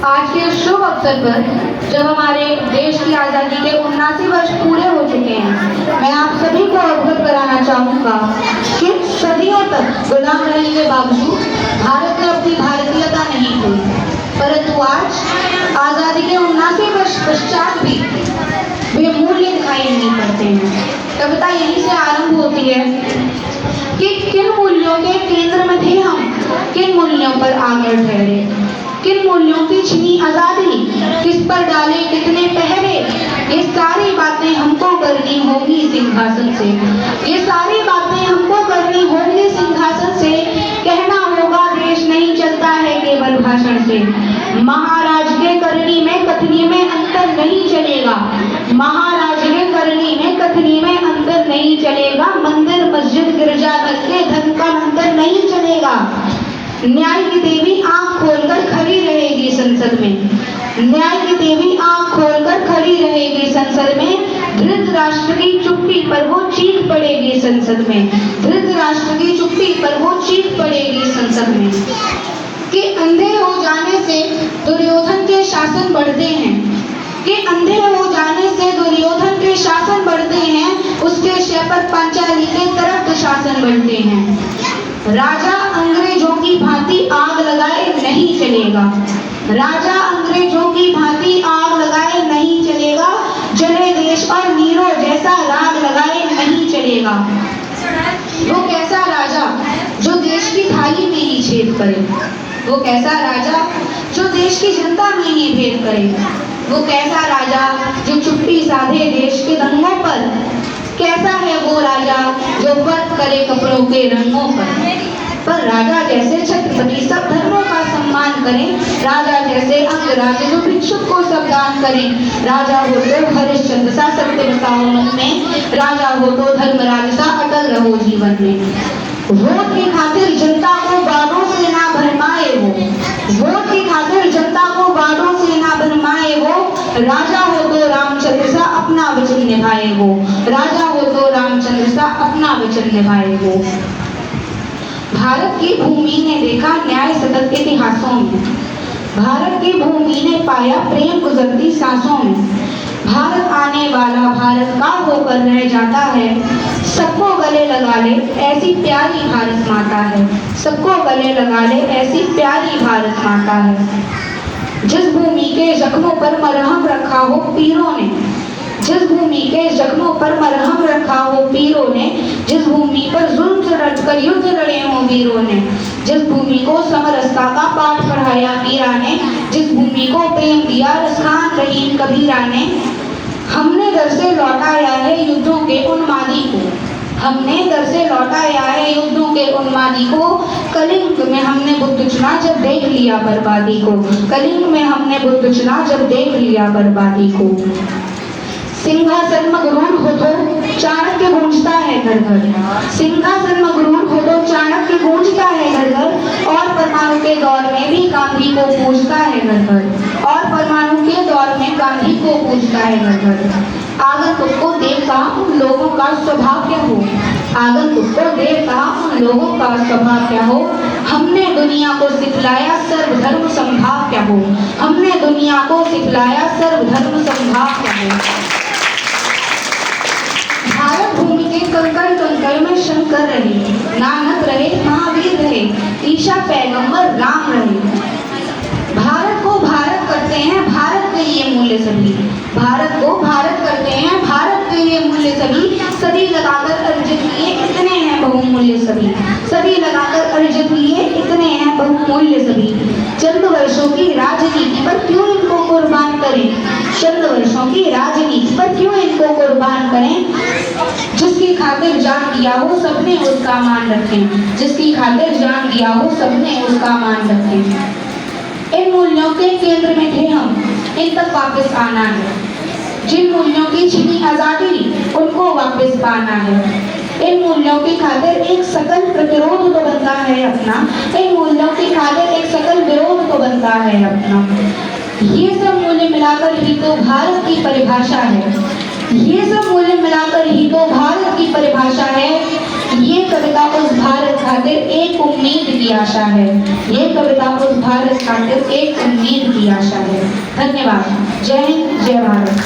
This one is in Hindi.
आज के इस शुभ अवसर पर जब हमारे देश की आज़ादी के 79 वर्ष पूरे हो चुके हैं, मैं आप सभी को अवगत कराना चाहूँगा कि सदियों तक गुलाम रहने के बावजूद भारत ने अपनी भारतीयता नहीं खोई, परंतु आज आज़ादी के 79 वर्ष पश्चात भी वे मूल्य दिखाई नहीं पड़ते हैं। कविता यहीं से आरंभ होती है कि किन मूल्यों के केंद्र में थे हम, किन मूल्यों पर आकर ठहरे, किन मूल्यों की छिनी आजादी, किस पर डाले कितने पहरे। ये सारी बातें हमको करनी होगी सिंहासन से, ये सारी बातें हमको करनी होगी सिंहासन से। कहना होगा देश नहीं चलता है केवल भाषण से। महाराज के करनी में कथनी में अंतर नहीं चलेगा, महाराज के करनी में कथनी में अंतर नहीं चलेगा। मंदिर मस्जिद गिरजाघर के धर्म का अंतर नहीं चलेगा। न्याय की देवी आंख खोलकर खड़ी रहेगी संसद में, न्याय की देवी आंख खोलकर खड़ी रहेगी संसद में। धृतराष्ट्र की चुप्पी पर वो चीख पड़ेगी संसद में, धृतराष्ट्र की चुप्पी पर वो चीख पड़ेगी संसद में। कि अंधे हो जाने से दुर्योधन के शासन बढ़ते हैं, कि अंधे हो जाने से दुर्योधन के शासन बढ़ते हैं, उसके शय पर पांचाली के तरफ शासन बढ़ते हैं। राजा अंग्रेजों की भांति आग लगाए नहीं चलेगा, राजा अंग्रेजों की भांति आग लगाए नहीं चलेगा। जले देश और नीरो जैसा राग लगाए नहीं चलेगा। वो कैसा राजा जो देश की थाली में ही छेद करे, वो कैसा राजा जो देश की जनता में ही भेद करे, वो कैसा राजा जो चुप्पी साधे देश के दंगों पर, कैसा है वो राजा जो फर्क करे कपड़ों के रंगों पर राजा जैसे छत्रपति सब धर्मों का सम्मान करें, राजा जैसे अंगराज जो भिक्षुक को सब दान करें। राजा हो तो हरिश्चंद्र सा सत्य बसाओ मन में, राजा हो तो धर्मराज सा अटल रहो जीवन में। वोट की खातिर जनता को बाणों से ना भरमाए वो, वोट की खातिर जनता को बाणों से ना भरमाए वो। राजा हो तो रामचंद्र सा अपना वचन निभाए वो, राजा हो तो रामचंद्र सा अपना वचन निभाए वो। भारत की भूमि ने देखा न्याय सतत इतिहासों में, भारत की भूमि ने पाया प्रेम गुजरती सांसों में। भारत आने वाला भारत का होकर रह जाता है, सबको गले लगा ले ऐसी प्यारी भारत माता है, सबको गले लगा ले ऐसी प्यारी भारत माता है। जिस भूमि के जख्मों पर मरहम रखा हो पीरों ने, जिस भूमि के जख्मों पर मरहम रखा हो पीरों ने, जिस भूमि पर जुल्म से डटकर युद्ध लड़े हो वीरों ने, जिस भूमि को समरसता का पाठ पढ़ाया मीरा ने, जिस भूमि को प्रेम दिया रसखान रहीम कबीरा ने। हमने दर से लौटाया है युद्धों के उन्मादी को, हमने दर से लौटाया है युद्धों के उन्मादी को। कलिंग में हमने बुद्ध चुना जब देख लिया बर्बादी को, कलिंग में हमने बुद्ध चुना जब देख लिया बर्बादी को। सिंहासन मगरूर हो तो चाणक्य गूंजता है घर घर, सिंहासन मगरूर हो तो चाणक्य गूंजता है घर घर। और परमाणु के दौर में भी गांधी को पूजता है घर घर, और परमाणु के दौर में गांधी को पूजता है घर घर। आगंतुक को देख कहा उन लोगों का स्वभाव क्या हो, आगंतुक को देख कहा उन लोगों का स्वभाव क्या हो। हमने दुनिया को सिखलाया सर्वधर्म समभाव क्या हो, हमने दुनिया को सिखलाया सर्वधर्म समभाव क्या हो। भारत भूमि के कंकड़ कंकड़ में शंकर रहे, नानक रहे, महावीर रहे, ईशा पैगंबर राम रहे। भारत को भारत करते हैं भारत के ये मूल्य सभी, भारत को भारत करते हैं भारत के ये मूल्य सभी। सदी लगाकर अर्जित किए इतने हैं बहुमूल्य सभी, सदी लगाकर अर्जित किए इतने हैं बहुमूल्य सभी। चंद वर्षों की राजनीति पर क्यों इनको कुर्बान करें, चंद वर्षों की राजनीति पर क्यों इनको कुर्बान करें। जिसकी खातिर जान दिया हो सबने उसका मान रखें, जिसकी खातिर जान दिया हो सबने उसका मान रखें। इन मूल्यों के केंद्र में थे हम, इन तक वापस आना है। जिन मूल्यों की छिनी आजादी उनको वापस पाना है। इन मूल्यों की खातिर एक सकल प्रतिरोध तो बनता है अपना, इन मूल्यों की खातिर एक सकल विरोध तो बनता है अपना। ये सब मूल्य मिलाकर ही तो भारत की परिभाषा है, ये सब मूल्य मिलाकर ही तो भारत की परिभाषा है। ये कविता उस भारत खातिर एक उम्मीद की आशा है। ये कविता उस भारत खातिर एक उम्मीद की आशा है। धन्यवाद। जय हिंद, जय भारत।